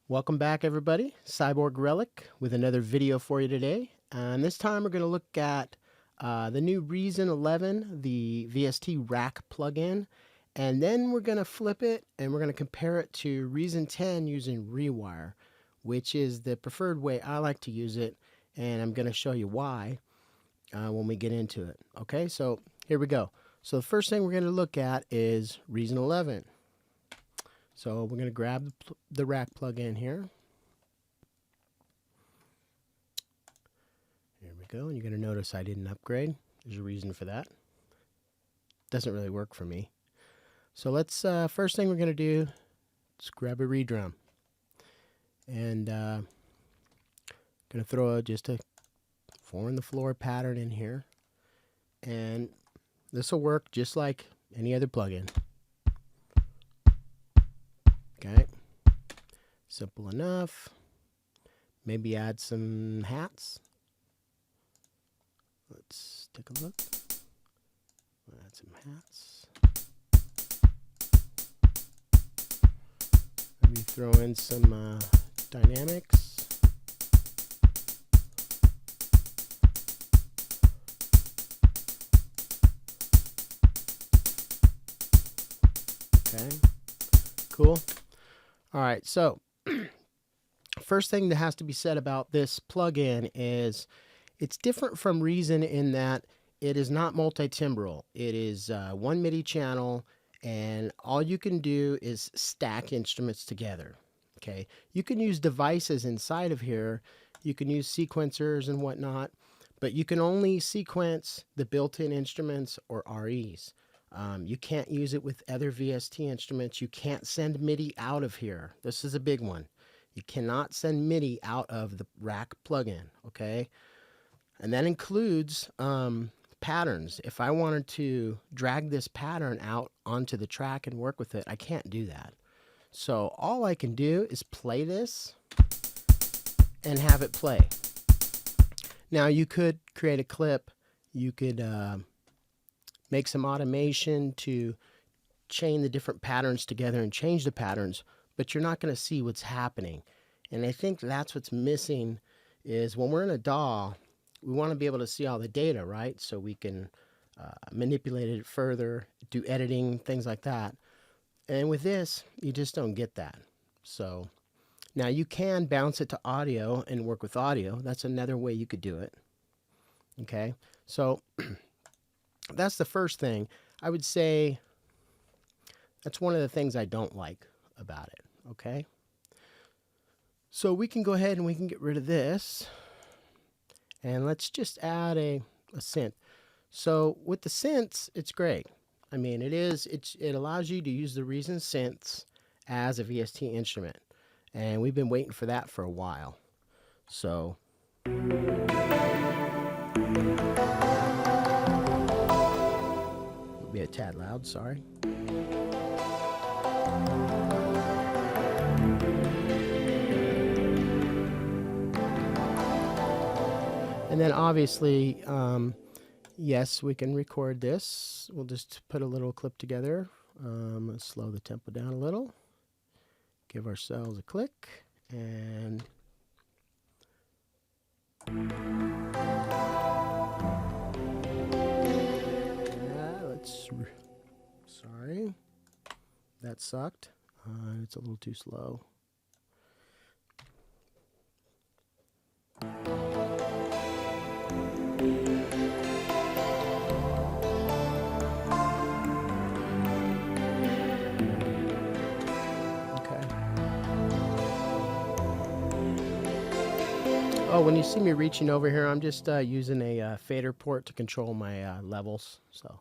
Welcome back, everybody. Cyborg Relic with another video for you today. And this time we're going to look at the new Reason 11, the VST rack plugin. And then we're going to flip it and we're going to compare it to Reason 10 using rewire, which is the preferred way I like to use it. And I'm going to show you why when we get into it. Okay, so here we go. So the first thing we're going to look at is Reason 11. So we're going to grab the rack plug-in here. Here we go, and you're going to notice I didn't upgrade. There's a reason for that. Doesn't really work for me. So let's, first thing we're going to do is grab a redrum. And going to throw just a 4 on the floor pattern in here. And this will work just like any other plugin. Okay, simple enough. Maybe add some hats. Let's take a look. Add some hats. Maybe throw in some dynamics. Okay, cool. All right, so first thing that has to be said about this plugin is it's different from Reason in that it is not multi-timbral. It is one MIDI channel, and all you can do is stack instruments together. Okay, you can use devices inside of here. You can use sequencers and whatnot, but you can only sequence the built-in instruments or REs. You can't use it with other VST instruments. You can't send MIDI out of here. This is a big one. You cannot send MIDI out of the rack plugin, okay? And that includes patterns. If I wanted to drag this pattern out onto the track and work with it, I can't do that. So all I can do is play this and have it play. Now you could create a clip. You could make some automation to chain the different patterns together and change the patterns, but you're not going to see what's happening. And I think that's what's missing is when we're in a DAW, we want to be able to see all the data, right? So we can manipulate it further, do editing, things like that. And with this, you just don't get that. So now you can bounce it to audio and work with audio. That's another way you could do it. Okay, so that's the first thing. I would say that's one of the things I don't like about it, okay? So we can go ahead and we can get rid of this. And let's just add a synth. So with the synths, it's great. I mean, it allows you to use the Reason synths as a VST instrument. And we've been waiting for that for a while. So be a tad loud, sorry. And then obviously, yes, we can record this. We'll just put a little clip together. Let's slow the tempo down a little. Give ourselves a click and sorry, that sucked. It's a little too slow. Okay. Oh, when you see me reaching over here, I'm just using a fader port to control my levels. So.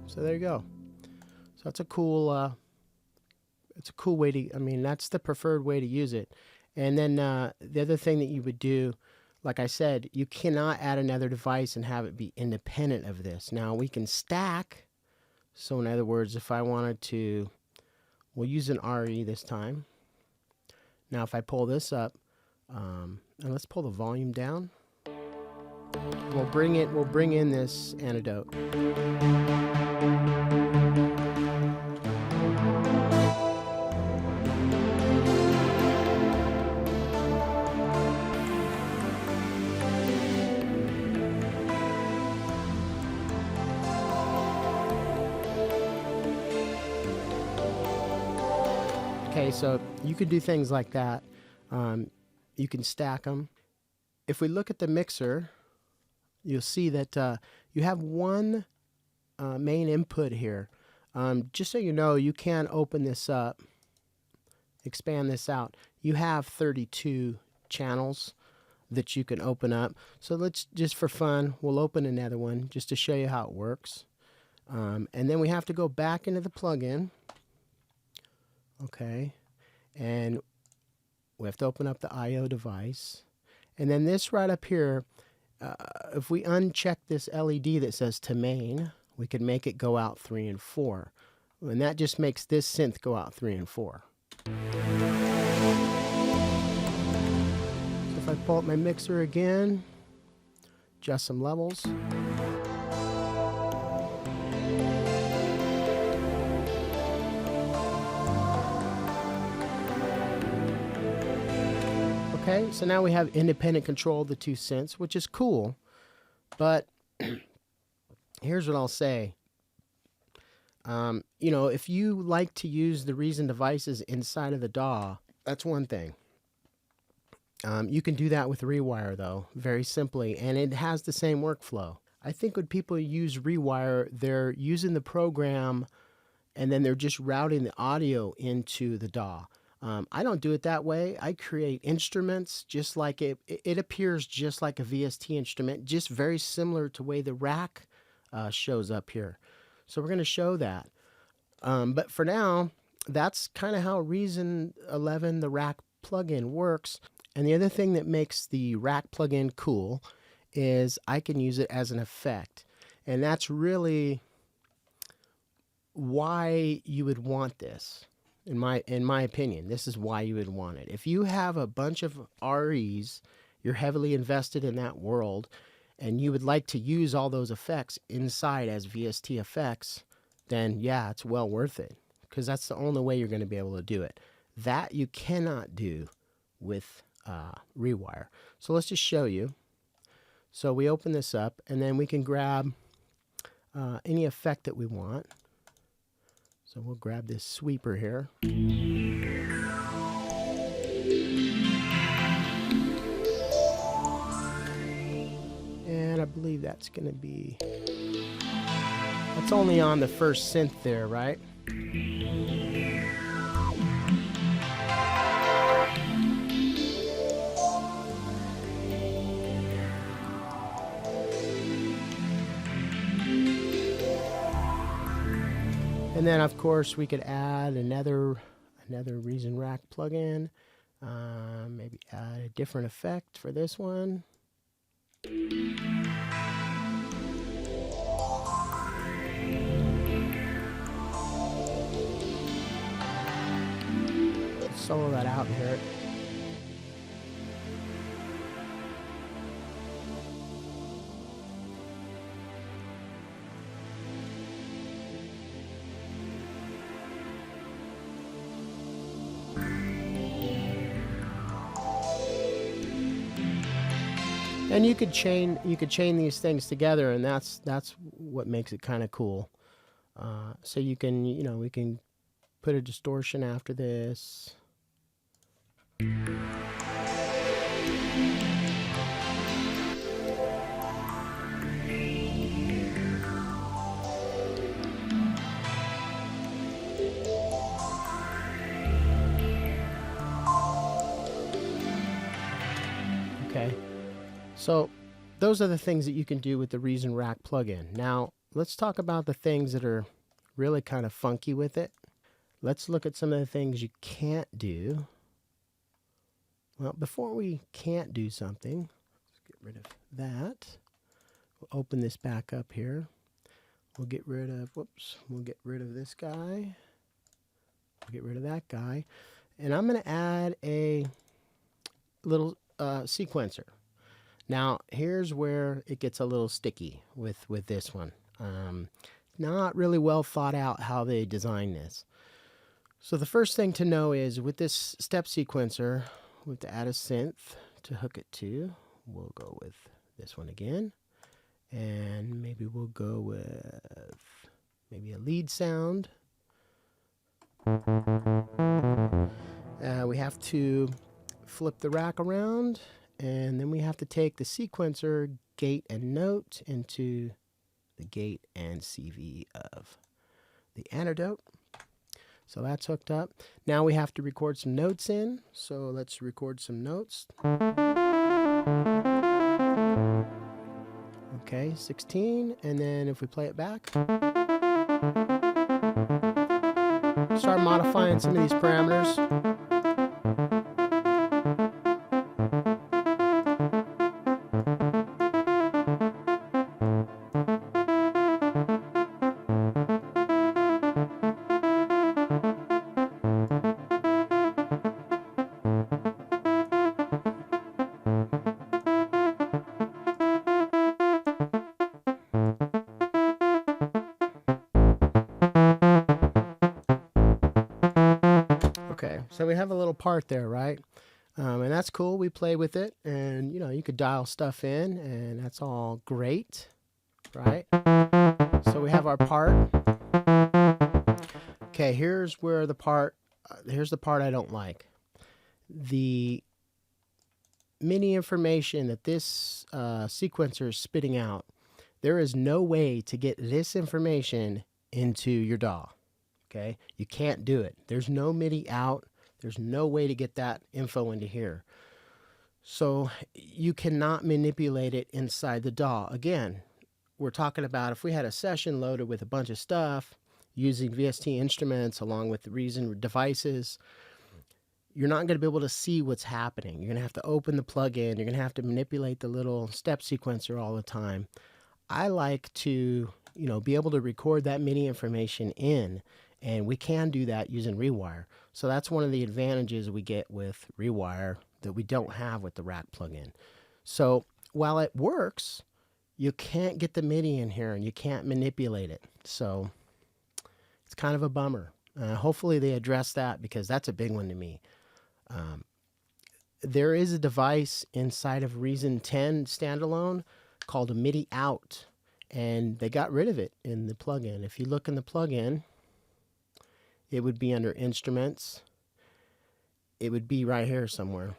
So there you go. So that's a cool, it's a cool way to, I mean, that's the preferred way to use it. And then the other thing that you would do, like I said, you cannot add another device and have it be independent of this. Now we can stack So in other words, if I wanted to, we'll use an RE this time. Now if I pull this up, and let's pull the volume down, we'll bring in this antidote. Okay, so you could do things like that. You can stack them. If we look at the mixer, you'll see that you have one main input here. Just so you know, you can open this up, expand this out. You have 32 channels that you can open up. So let's, just for fun, we'll open another one just to show you how it works. And then we have to go back into the plugin. Okay, and we have to open up the I/O device. And then this right up here, if we uncheck this LED that says to main, we could make it go out 3 and 4. And that just makes this synth go out 3 and 4. So if I pull up my mixer again, adjust some levels. Okay, so now we have independent control of the two synths, which is cool, but here's what I'll say. You know, if you like to use the Reason devices inside of the DAW, that's one thing. You can do that with Rewire, though, very simply, and it has the same workflow. I think when people use Rewire, they're using the program and then they're just routing the audio into the DAW. I don't do it that way. I create instruments just like it appears just like a VST instrument, just very similar to the way the rack shows up here. So we're going to show that. But for now, that's kind of how Reason 11, the rack plugin, works. And the other thing that makes the rack plugin cool is I can use it as an effect. And that's really why you would want this. In my opinion, this is why you would want it. If you have a bunch of REs, you're heavily invested in that world, and you would like to use all those effects inside as VST effects, then yeah, it's well worth it, because that's the only way you're going to be able to do it. That you cannot do with Rewire. So let's just show you. So we open this up, and then we can grab any effect that we want. So we'll grab this sweeper here. And I believe that's going to be... That's only on the first synth there, right? And then, of course, we could add another Reason Rack plugin. Maybe add a different effect for this one. Let's solo that out and hear it. And you could chain these things together, and that's what makes it kind of cool. So you can, we can put a distortion after this. Okay. So those are the things that you can do with the Reason Rack plugin. Now, let's talk about the things that are really kind of funky with it. Let's look at some of the things you can't do. Well, before we can't do something, let's get rid of that. We'll open this back up here. we'll get rid of, whoops, we'll get rid of this guy. We'll get rid of that guy. And I'm going to add a little sequencer. Now, here's where it gets a little sticky with this one. Not really well thought out how they designed this. So the first thing to know is with this step sequencer, we have to add a synth to hook it to. We'll go with this one again. And maybe we'll go with maybe a lead sound. We have to flip the rack around, and then we have to take the sequencer, gate, and note into the gate and CV of the antidote. So that's hooked up. Now we have to record some notes in. So let's record some notes. Okay, 16. And then if we play it back, start modifying some of these parameters. Okay, so we have a little part there, right? And that's cool. We play with it, and you could dial stuff in, and that's all great, right? So we have our part. Okay, here's the part I don't like. The MIDI information that this sequencer is spitting out, there is no way to get this information into your DAW. Okay, you can't do it. There's no MIDI out. There's no way to get that info into here. So you cannot manipulate it inside the DAW. Again, we're talking about if we had a session loaded with a bunch of stuff using VST instruments along with the Reason devices, you're not going to be able to see what's happening. You're going to have to open the plugin. You're going to have to manipulate the little step sequencer all the time. I like to, be able to record that MIDI information in, and we can do that using Rewire. So that's one of the advantages we get with Rewire that we don't have with the Rack plugin. So while it works, you can't get the MIDI in here and you can't manipulate it. So it's kind of a bummer. Hopefully they address that, because that's a big one to me. There is a device inside of Reason 10 standalone called a MIDI out, and they got rid of it in the plugin. If you look in the plugin, it would be under Instruments. It would be right here somewhere.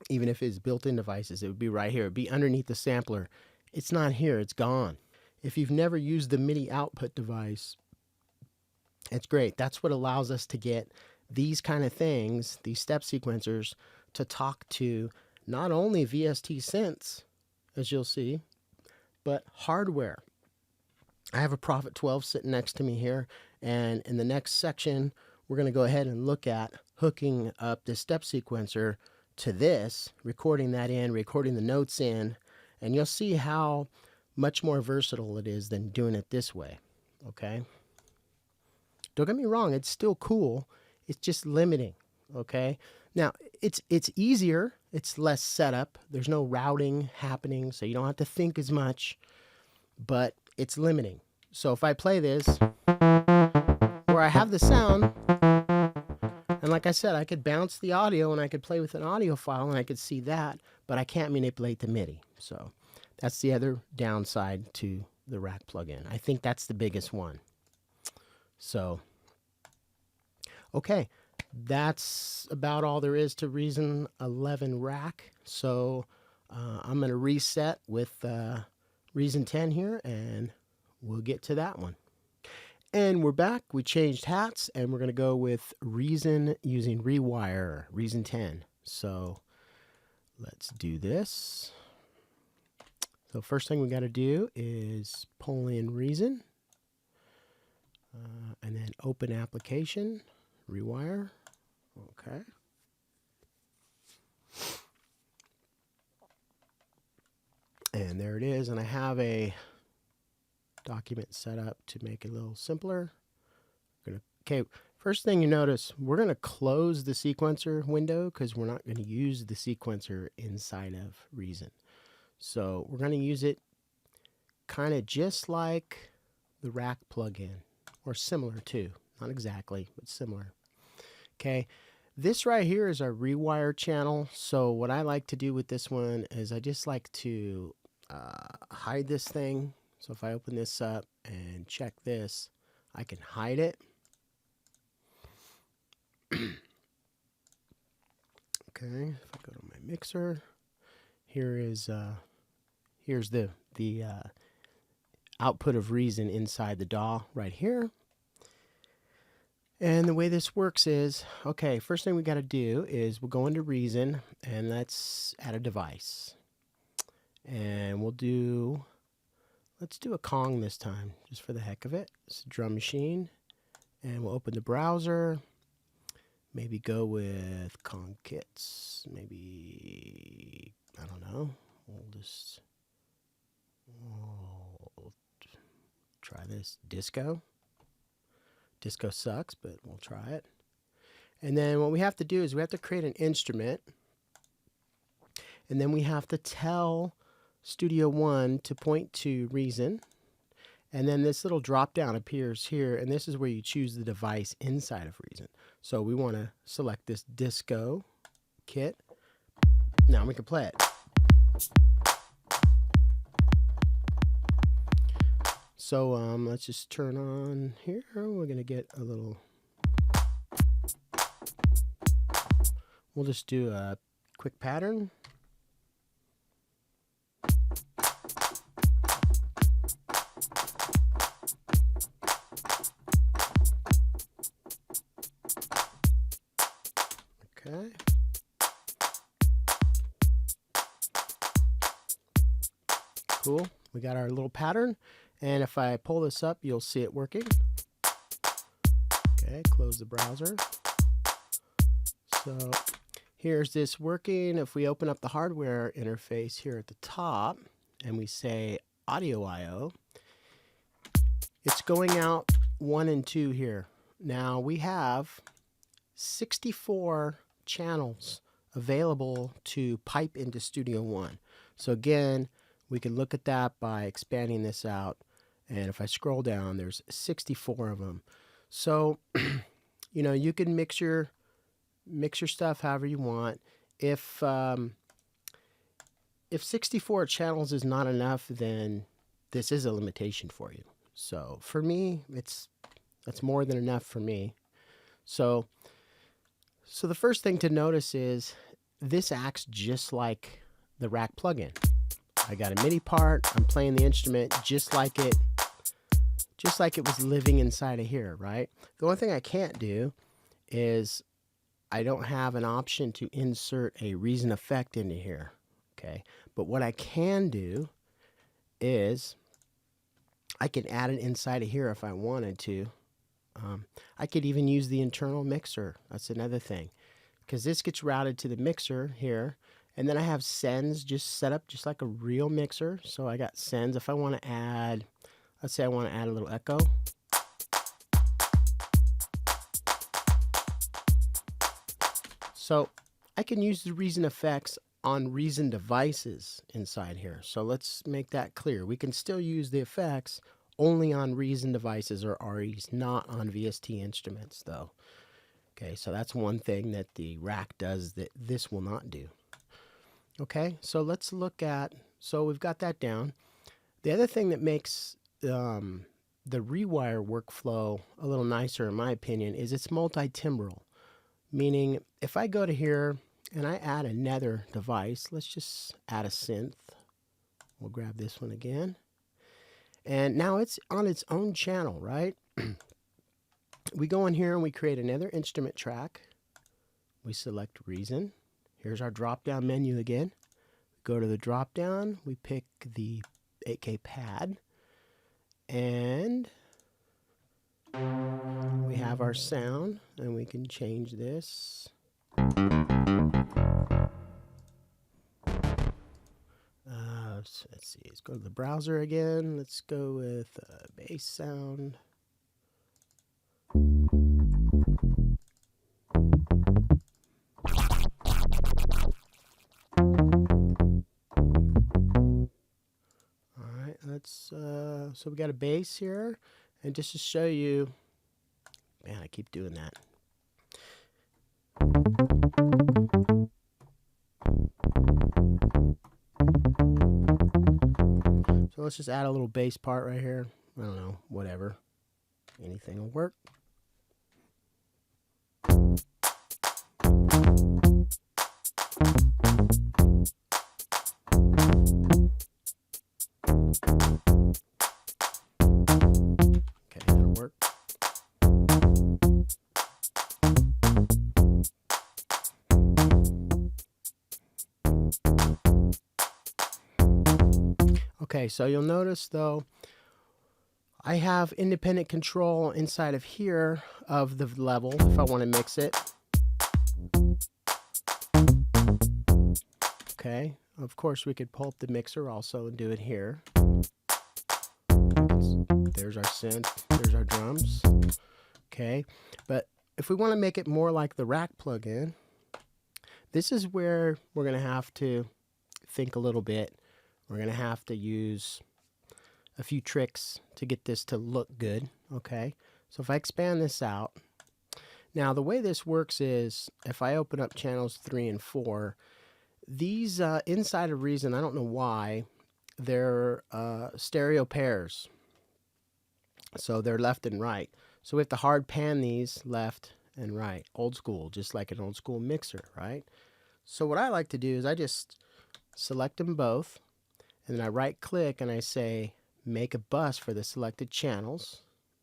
Even if it's built-in devices, it would be right here. It would be underneath the sampler. It's not here. It's gone. If you've never used the MIDI output device, it's great. That's what allows us to get these kind of things, these step sequencers, to talk to not only VST synths, as you'll see, but hardware. I have a Prophet 12 sitting next to me here, and in the next section, we're going to go ahead and look at hooking up this step sequencer to this, recording that in, recording the notes in, and you'll see how much more versatile it is than doing it this way, okay? Don't get me wrong, it's still cool. It's just limiting, okay? Now, it's easier. It's less setup. There's no routing happening, so you don't have to think as much, but it's limiting. So if I play this, where I have the sound, and like I said, I could bounce the audio and I could play with an audio file and I could see that, but I can't manipulate the MIDI. So that's the other downside to the Rack plugin. I think that's the biggest one. So, okay, that's about all there is to Reason 11 Rack. So I'm going to reset with Reason 10 here, and we'll get to that one. And we're back. We changed hats, and we're going to go with Reason using Rewire, Reason 10. So let's do this. So first thing we got to do is pull in Reason, and then open application, Rewire. Okay. And there it is. And I have a document setup to make it a little simpler. Okay, first thing you notice, we're going to close the sequencer window because we're not going to use the sequencer inside of Reason. So we're going to use it kind of just like the rack plugin, or similar too. Not exactly, but similar. Okay, this right here is our rewire channel. So what I like to do with this one is I just like to hide this thing. So if I open this up and check this, I can hide it. Okay, if I go to my mixer, here's the output of Reason inside the DAW right here. And the way this works is, okay, first thing we got to do is we'll go into Reason and let's add a device. And let's do a Kong this time, just for the heck of it. It's a drum machine. And we'll open the browser. Maybe go with Kong kits. Maybe, I don't know. We'll try this. Disco. Disco sucks, but we'll try it. And then what we have to do is we have to create an instrument. And then we have to tell Studio One to point to Reason. And then this little drop down appears here, and this is where you choose the device inside of Reason. So we want to select this disco kit. Now we can play it. So let's just turn on here. We're going to get a little... We'll just do a quick pattern. Okay. Cool. We got our little pattern. And if I pull this up, you'll see it working. Okay, close the browser. So here's this working. If we open up the hardware interface here at the top and we say Audio I/O, it's going out 1 and 2 here. Now we have 64 channels available to pipe into Studio One. So again, we can look at that by expanding this out. And if I scroll down, there's 64 of them. So, you know, you can mix your stuff however you want. If 64 channels is not enough, then this is a limitation for you. So for me, that's more than enough for me. So the first thing to notice is this acts just like the rack plugin. I got a MIDI part. I'm playing the instrument just like it was living inside of here, right? The only thing I can't do is I don't have an option to insert a Reason effect into here, okay? But what I can do is I can add it inside of here if I wanted to. I could even use the internal mixer. That's another thing, because this gets routed to the mixer here. And then I have sends just set up just like a real mixer. So I got sends. If I want to add, let's say I want to add a little echo. So I can use the Reason effects on Reason devices inside here. So let's make that clear. We can still use the effects only on Reason devices or REs, not on VST instruments though. Okay, so that's one thing that the rack does that this will not do. Okay, so let's look at, so we've got that down. The other thing that makes the rewire workflow a little nicer, in my opinion, is it's multi-timbral. Meaning, if I go to here and I add another device, let's just add a synth. We'll grab this one again. And now it's on its own channel, right? We go in here and we create another instrument track. We select Reason. Here's our drop-down menu again. Go to the drop-down. We pick the 8K pad. And we have our sound. And we can change this. Let's see. Let's go to the browser again. Let's go with bass sound. Alright, let's so we got a bass here, and just to show you, man, I keep doing that. So let's just add a little bass part right here. I don't know, whatever. Anything will work. Okay, that'll work. Okay, so you'll notice though, I have independent control inside of here of the level if I want to mix it. Okay, of course we could pull up the mixer also and do it here. There's our synth, there's our drums. Okay, but if we want to make it more like the rack plugin, this is where we're going to have to think a little bit. We're going to have to use a few tricks to get this to look good. Okay, so if I expand this out, now the way this works is if I open up channels 3 and 4, these inside of Reason, I don't know why, they're stereo pairs. So they're left and right. So we have to hard pan these left and right, old school, just like an old school mixer, right? So what I like to do is I just select them both, and then I right click and I say make a bus for the selected channels,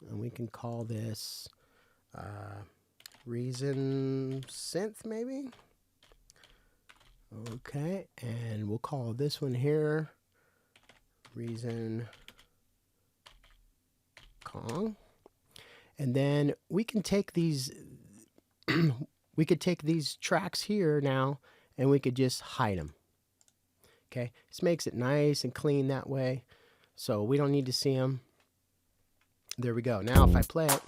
and we can call this Reason Synth maybe. Okay, and we'll call this one here Reason Kong. And then we can take these we could take these tracks here now and we could just hide them. Okay, this makes it nice and clean that way, so we don't need to see them. There we go. Now if I play it,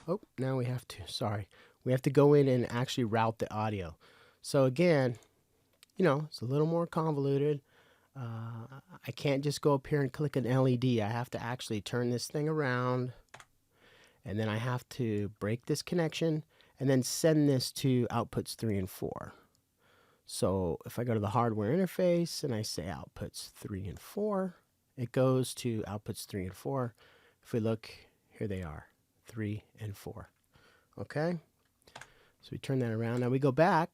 oh, now we have to go in and actually route the audio. So again, you know, it's a little more convoluted. I can't just go up here and click an LED. I have to actually turn this thing around, and then I have to break this connection and then send this to outputs 3 and 4. So if I go to the hardware interface and I say outputs 3 and 4, it goes to outputs 3 and 4. If we look, here they are, 3 and 4. Okay, so we turn that around. Now we go back.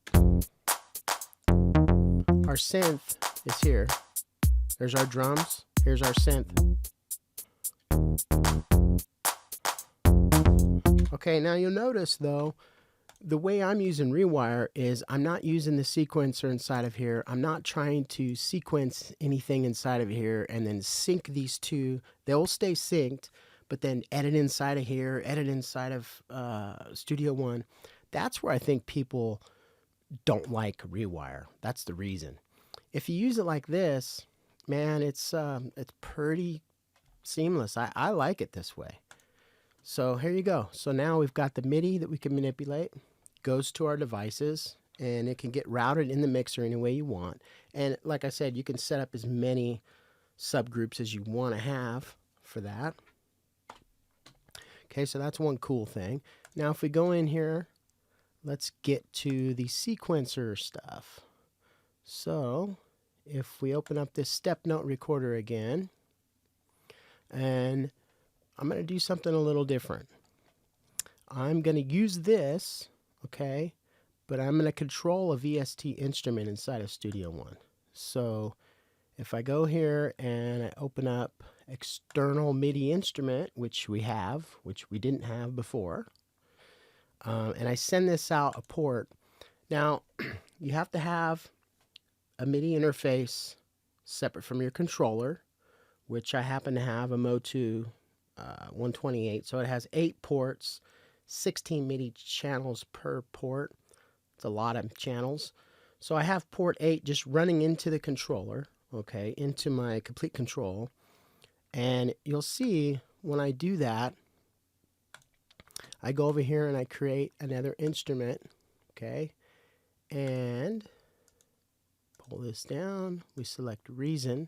Our synth is here. There's our drums. Here's our synth. Okay, now you'll notice though, the way I'm using Rewire is I'm not using the sequencer inside of here. I'm not trying to sequence anything inside of here and then sync these two. They'll stay synced, but then edit inside of here, edit inside of Studio One. That's where I think people don't like Rewire. That's the reason. If you use it like this, man, it's pretty seamless. I like it this way. So here you go. So now we've got the MIDI that we can manipulate. Goes to our devices, and it can get routed in the mixer any way you want. And like I said, you can set up as many subgroups as you want to have for that. Okay, so that's one cool thing. Now if we go in here, let's get to the sequencer stuff. So if we open up this step note recorder again, and I'm going to do something a little different. I'm going to use this, okay, but I'm going to control a VST instrument inside of Studio One. So if I go here and I open up external MIDI instrument, which we didn't have before, and I send this out a port. Now, you have to have a MIDI interface separate from your controller, which I happen to have a Motu 128. So it has 8 ports, 16 MIDI channels per port. It's a lot of channels. So I have port 8 just running into the controller. okay, into my complete control. And you'll see when I do that, I go over here and I create another instrument, okay, and pull this down. We select reason,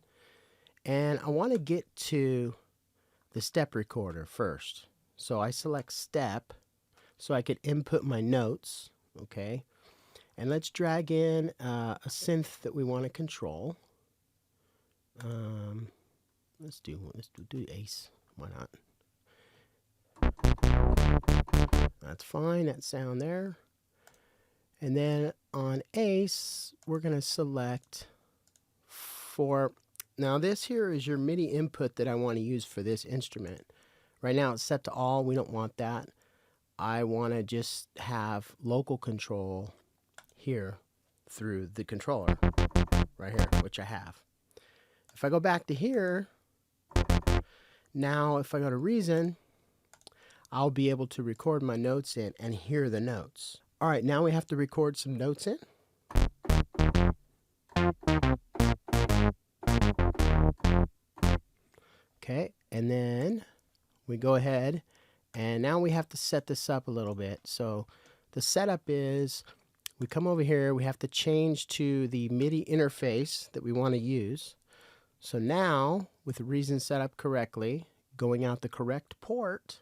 and I want to get to the step recorder first. So I select step so I could input my notes, okay, and let's drag in a synth that we want to control. Let's do Ace. Why not? That's fine, that sound there. And then on Ace, we're going to select for, now this here is your MIDI input that I want to use for this instrument. Right now it's set to all, we don't want that. I want to just have local control here through the controller, right here, which I have. If I go back to here, now if I go to reason, I'll be able to record my notes in and hear the notes. All right, now we have to record some notes in. Okay, and then we go ahead and now we have to set this up a little bit. So the setup is we come over here, we have to change to the MIDI interface that we want to use. So now with the reason set up correctly, going out the correct port,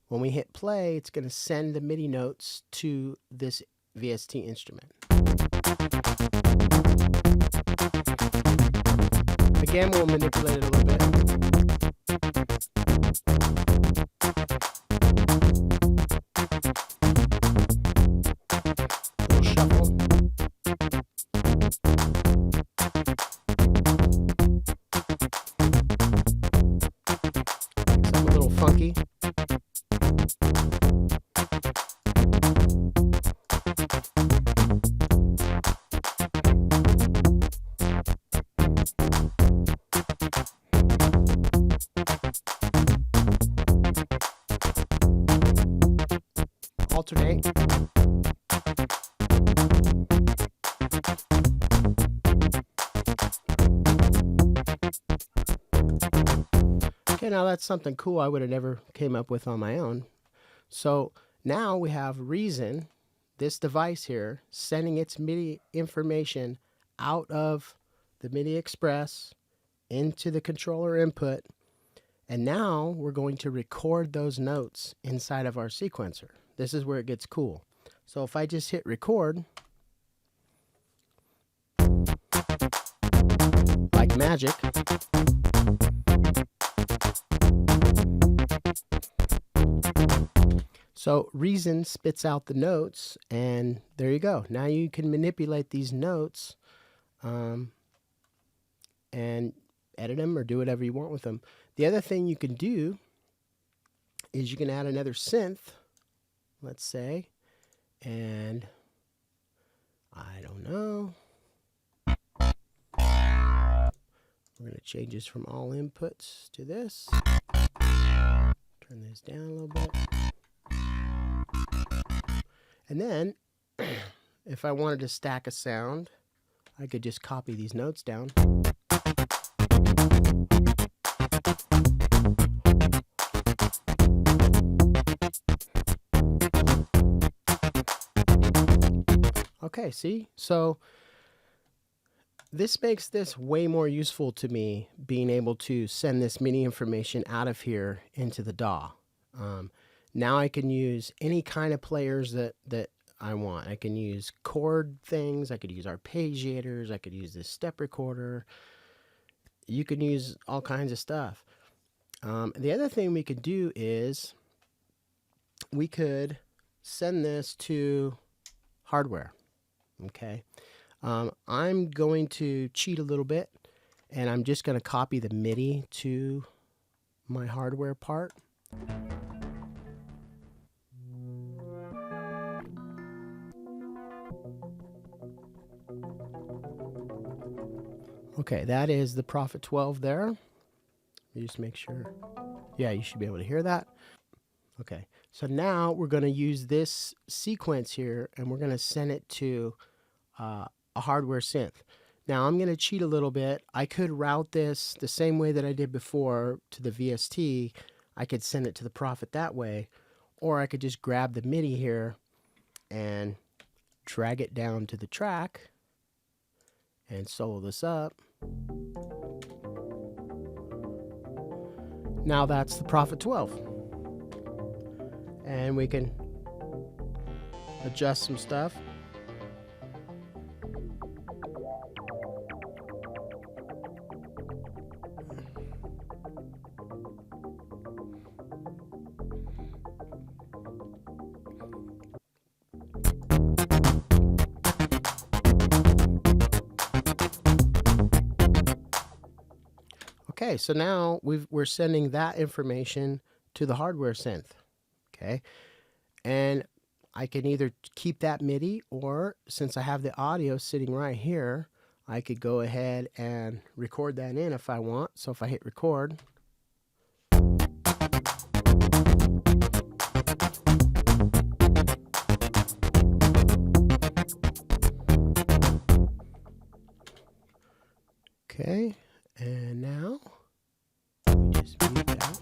when we hit play, it's going to send the MIDI notes to this VST instrument. Again, we'll manipulate it a little bit. A little shuffle. Makes it a little funky. Alternate. Okay, now that's something cool I would have never came up with on my own. So now we have reason, this device here, sending its MIDI information out of the MIDI Express into the controller input. And now we're going to record those notes inside of our sequencer. This is where it gets cool. So if I just hit record, like magic, so reason spits out the notes, and there you go. Now you can manipulate these notes and edit them or do whatever you want with them. The other thing you can do is you can add another synth, let's say, and I don't know. We're going to change this from all inputs to this. Turn this down a little bit. And then, if I wanted to stack a sound, I could just copy these notes down. Okay, see? So this makes this way more useful to me, being able to send this MIDI information out of here into the DAW. Now I can use any kind of players that I want. I can use chord things, I could use arpeggiators, I could use this step recorder. You can use all kinds of stuff. The other thing we could do is we could send this to hardware. Okay, I'm going to cheat a little bit, and I'm just going to copy the MIDI to my hardware part. Okay, that is the Prophet 12 there. You just make sure. Yeah, you should be able to hear that. Okay, so now we're going to use this sequence here, and we're going to send it to a hardware synth. Now I'm going to cheat a little bit. I could route this the same way that I did before to the VST. I could send it to the Prophet that way, or I could just grab the MIDI here and drag it down to the track and solo this up. Now that's the Prophet 12. And we can adjust some stuff. Okay, so now we're sending that information to the hardware synth. Okay, and I can either keep that MIDI, or since I have the audio sitting right here, I could go ahead and record that in if I want. So if I hit record, okay, and now we just mute that.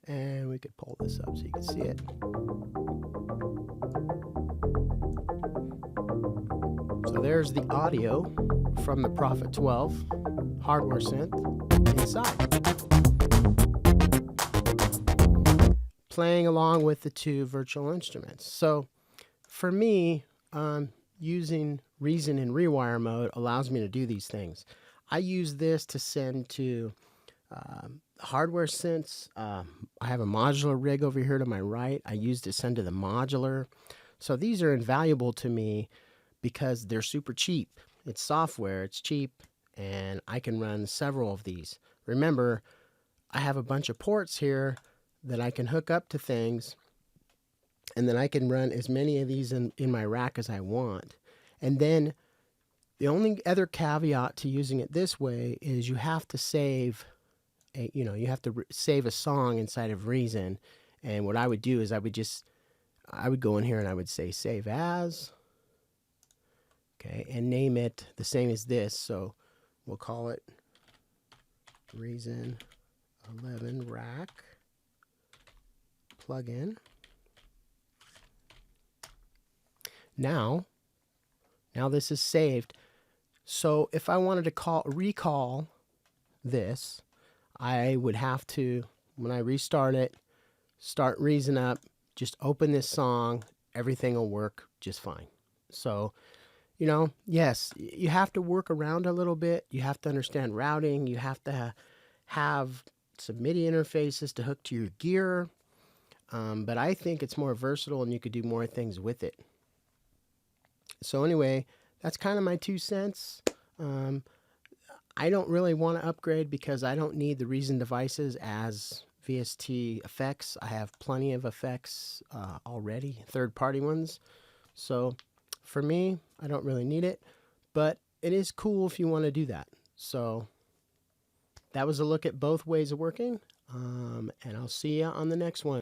And we could pull this up so you can see it. So there's the audio from the Prophet 12 hardware synth inside, playing along with the two virtual instruments. So for me, using Reason in rewire mode allows me to do these things. I use this to send to hardware synths. I have a modular rig over here to my right. I use to send to the modular. So these are invaluable to me because they're super cheap. It's software, it's cheap, and I can run several of these. Remember, I have a bunch of ports here that I can hook up to things, and then I can run as many of these in my rack as I want. And then the only other caveat to using it this way is you have to save you have to save a song inside of Reason. And what I would do is I would go in here and I would say save as, okay, and name it the same as this. So we'll call it Reason 11 rack plugin. Now this is saved. So if I wanted to recall this, I would have to, when I restart it, start Reason up, just open this song, everything will work just fine. So, yes, you have to work around a little bit. You have to understand routing. You have to have some MIDI interfaces to hook to your gear. But I think it's more versatile and you could do more things with it. So anyway, that's kind of my 2 cents. I don't really want to upgrade because I don't need the Reason devices as VST effects. I have plenty of effects already, third-party ones. So for me, I don't really need it, but it is cool if you want to do that. So that was a look at both ways of working, and I'll see you on the next one.